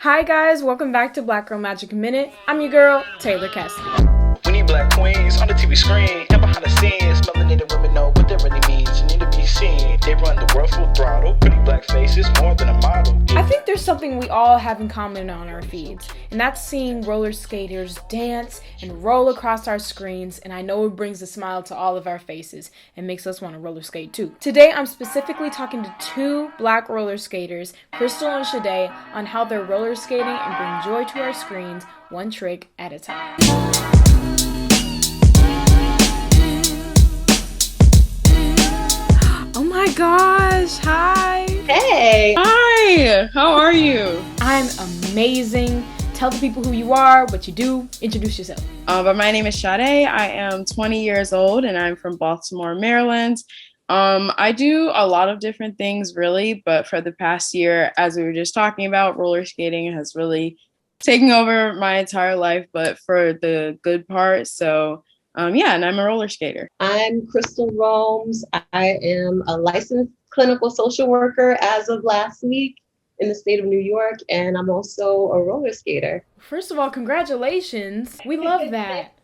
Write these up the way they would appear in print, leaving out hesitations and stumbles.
Hi guys, welcome back to Black Girl Magic Minute. I'm your girl, Taylor Cassidy. We need black queens on the TV screen and behind the scenes. Melanated women know what that really means. You need to be seen. They run the world full throttle. Pretty black faces, more than a model. I think there's something we all have in common on our feeds, and that's seeing roller skaters dance and roll across our screens, and I know it brings a smile to all of our faces and makes us want to roller skate too. Today, I'm specifically talking to two black roller skaters, Krystal and Sade, on how they're roller skating and bring joy to our screens, one trick at a time. Oh my gosh, hi. Hey. Hi, how are you? I'm amazing. Tell the people who you are, what you do. Introduce yourself. But my name is Sade. I am 20 years old and I'm from Baltimore, Maryland. I do a lot of different things really, but for the past year, as we were just talking about, roller skating has really taken over my entire life, but for the good part. So and I'm a roller skater. I'm Krystal Romes. I am a licensed clinical social worker as of last week in the state of New York, and I'm also a roller skater. First of all, congratulations. We love that.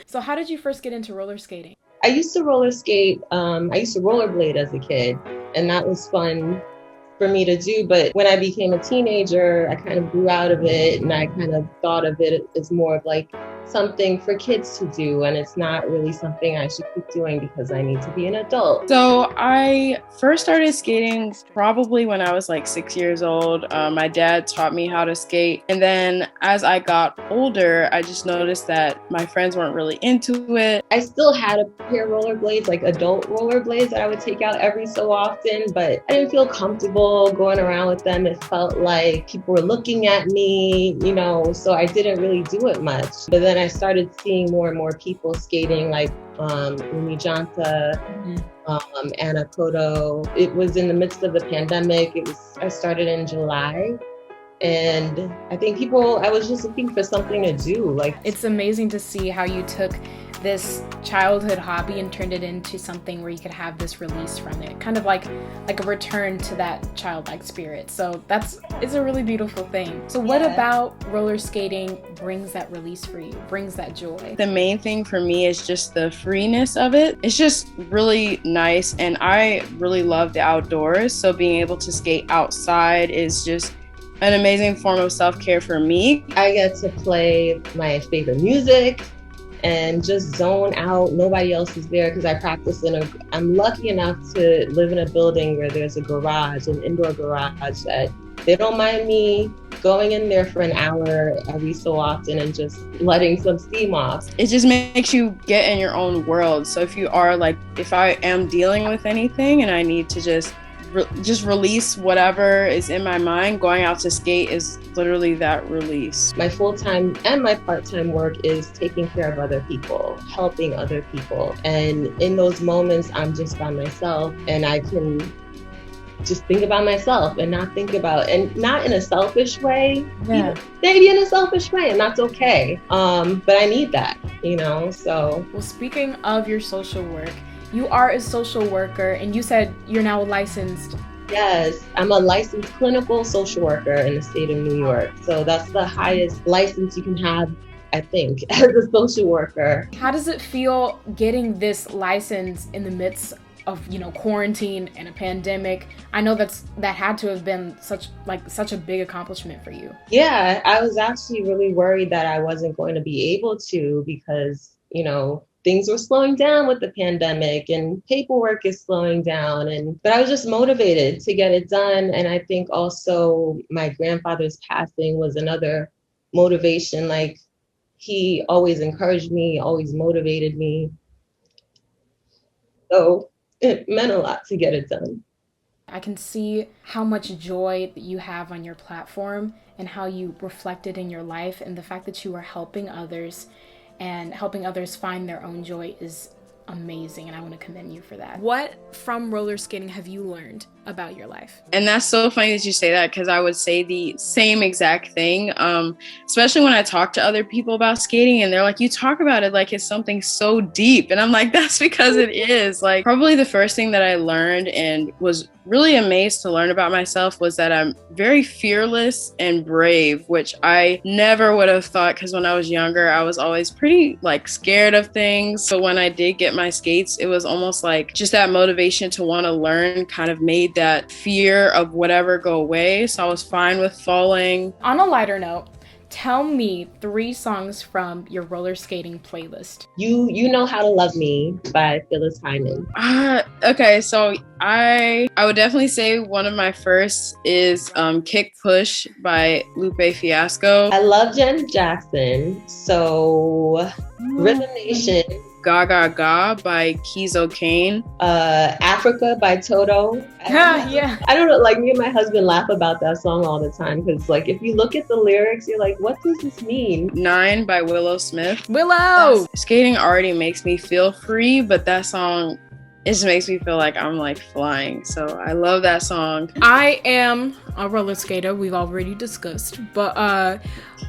So how did you first get into roller skating? I used to roller skate. I used to rollerblade as a kid, and that was fun for me to do. But when I became a teenager, I kind of grew out of it, and I kind of thought of it as more of like something for kids to do, and it's not really something I should keep doing because I need to be an adult. So I first started skating probably when I was like 6 years old. My dad taught me how to skate, and then as I got older, I just noticed that my friends weren't really into it. I still had a pair of rollerblades, like adult rollerblades that I would take out every so often, but I didn't feel comfortable going around with them. It felt like people were looking at me, so I didn't really do it much. But then I started seeing more and more people skating, like 𝓂𝓮𝓪𝓾𝓵, Anna Kodo. It was in the midst of the pandemic. I started in July. And I think I was just looking for something to do. It's amazing to see how you took this childhood hobby and turned it into something where you could have this release from it, kind of like a return to that childlike spirit. So it's a really beautiful thing. So what about roller skating brings that release for you, brings that joy? The main thing for me is just the freeness of it. It's just really nice, and I really love the outdoors. So being able to skate outside is just an amazing form of self-care for me. I get to play my favorite music and just zone out. Nobody else is there because I practice I'm lucky enough to live in a building where there's a garage, an indoor garage, that they don't mind me going in there for an hour every so often and just letting some steam off. It just makes you get in your own world. So if I am dealing with anything and I need to just release whatever is in my mind, going out to skate is literally that release. My full-time and my part-time work is taking care of other people, helping other people. And in those moments, I'm just by myself, and I can just think about myself and not in a selfish way. Yeah. Maybe in a selfish way, and that's okay. But I need that, so. Well, speaking of your social work, you are a social worker, and you said you're now licensed. Yes, I'm a licensed clinical social worker in the state of New York. So that's the highest license you can have, I think, as a social worker. How does it feel getting this license in the midst of, quarantine and a pandemic? I know that had to have been such a big accomplishment for you. Yeah, I was actually really worried that I wasn't going to be able to because, things were slowing down with the pandemic and paperwork is slowing down. But I was just motivated to get it done. And I think also my grandfather's passing was another motivation. He always encouraged me, always motivated me. So it meant a lot to get it done. I can see how much joy that you have on your platform and how you reflect it in your life, and the fact that you are helping others and helping others find their own joy is amazing, and I want to commend you for that. What from roller skating have you learned about your life? And that's so funny that you say that, because I would say the same exact thing, especially when I talk to other people about skating and they're like, you talk about it like it's something so deep. And I'm like, that's because it is. Probably the first thing that I learned and was really amazed to learn about myself was that I'm very fearless and brave, which I never would have thought, because when I was younger, I was always pretty like scared of things. So when I did get my skates, it was almost like just that motivation to want to learn kind of made that fear of whatever go away. So I was fine with falling. On a lighter note, tell me 3 songs from your roller skating playlist. You Know How to Love Me by 𝓫𝓾𝓮. Okay, so I would definitely say one of my first is Kick Push by Lupe Fiasco. I love Janet Jackson, so Rhythm Nation. 𝓂𝓏𝓪𝓾𝓵 by 𝔂𝓸𝓾𝓮. Africa by Toto. Yeah. I don't know, like me and my husband laugh about that song all the time because like if you look at the lyrics, you're like, what does this mean? 9 by Willow Smith. Willow! Skating already makes me feel free, but that song, it just makes me feel like I'm like flying. So I love that song. I am a roller skater, we've already discussed, but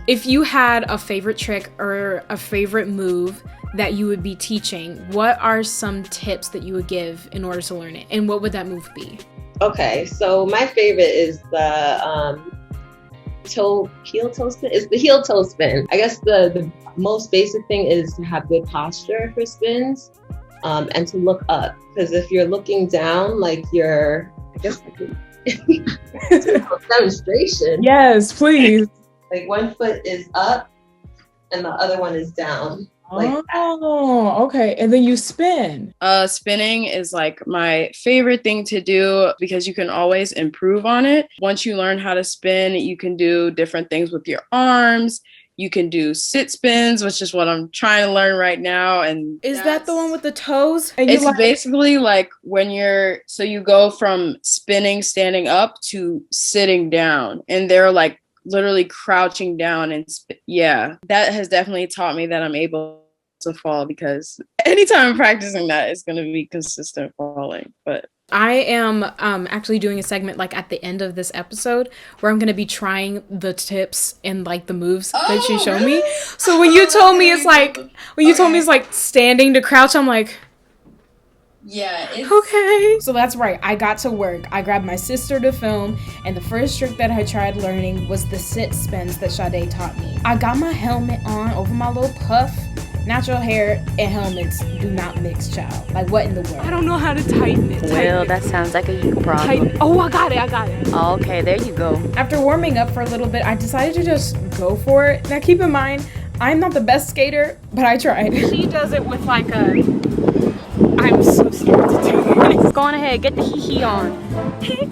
if you had a favorite trick or a favorite move that you would be teaching, what are some tips that you would give in order to learn it? And what would that move be? Okay, so my favorite is the heel toe spin. It's the heel toe spin. I guess the most basic thing is to have good posture for spins and to look up. Because if you're looking down, like you're, I guess it's a demonstration. Yes, please. Like one foot is up and the other one is down. Like oh, okay. And then you spin. Spinning is like my favorite thing to do because you can always improve on it. Once you learn how to spin, you can do different things with your arms. You can do sit spins, which is what I'm trying to learn right now. And is that the one with the toes? And it's basically like when you go from spinning, standing up to sitting down, and they're like literally crouching down and yeah, that has definitely taught me that I'm able to fall, because anytime I'm practicing that, it's going to be consistent falling. But I am actually doing a segment like at the end of this episode where I'm going to be trying the tips and like the moves that you show me. So when you told me it's like, it's like standing to crouch, I'm like, yeah, okay. So that's right. I got to work. I grabbed my sister to film, and the first trick that I tried learning was the sit spins that Sade taught me. I got my helmet on over my little puff. Natural hair and helmets do not mix, child. Like, what in the world? I don't know how to tighten it. Well, that sounds like a you problem. Oh, I got it. Oh, okay, there you go. After warming up for a little bit, I decided to just go for it. Now, keep in mind, I'm not the best skater, but I tried. She does it with like a... I'm so scared to do this. Go on ahead, get the hee-hee on. I feel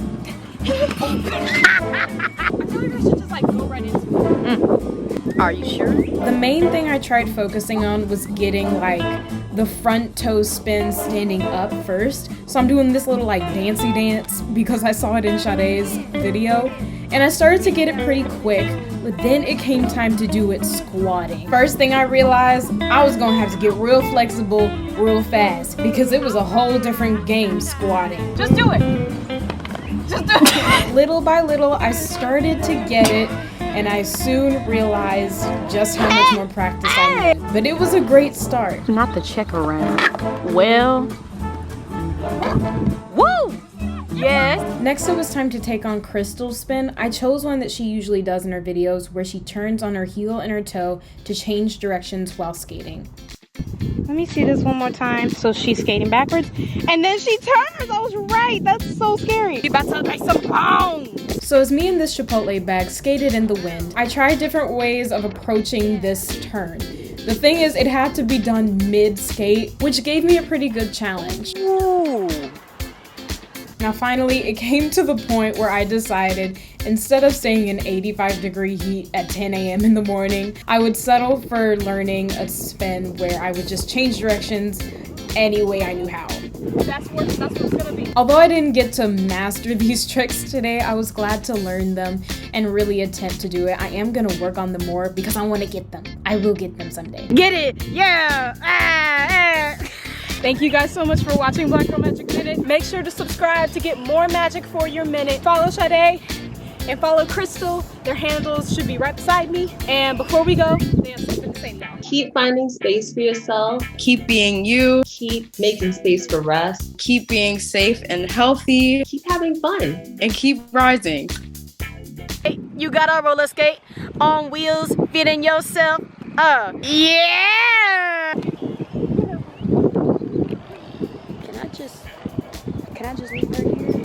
like I should just like go right into it. Are you sure? The main thing I tried focusing on was getting like the front toe spin standing up first. So I'm doing this little like dancey dance because I saw it in Sade's video. And I started to get it pretty quick, but then it came time to do it squatting. First thing I realized, I was gonna have to get real flexible real fast because it was a whole different game squatting. Just do it. Just do it. Little by little, I started to get it, and I soon realized just how much more practice I needed. But it was a great start. Not the check around. Well, woo! Yes. Next, it was time to take on Krystal's spin. I chose one that she usually does in her videos where she turns on her heel and her toe to change directions while skating. Let me see this one more time. So she's skating backwards and then she turns. I was right. That's so scary. You're about to make some bones. So as me and this Chipotle bag skated in the wind, I tried different ways of approaching this turn. The thing is, it had to be done mid-skate, which gave me a pretty good challenge. Ooh. Now finally, it came to the point where I decided, instead of staying in 85-degree heat at 10 a.m. in the morning, I would settle for learning a spin where I would just change directions any way I knew how. That's what it's gonna be. Although I didn't get to master these tricks today, I was glad to learn them and really attempt to do it. I am gonna work on them more because I want to get them. I will get them someday. Get it? Yeah. Thank you guys so much for watching Black Girl Magic Minute. Make sure to subscribe to get more magic for your minute. Follow Sade and follow Krystal. Their handles should be right beside me. And before we go, they have something to say no. Keep finding space for yourself. Keep being you. Keep making space for rest. Keep being safe and healthy. Keep having fun. And keep rising. Hey, you got a roller skate on wheels, feeding yourself. Yeah! Can I just leave her here?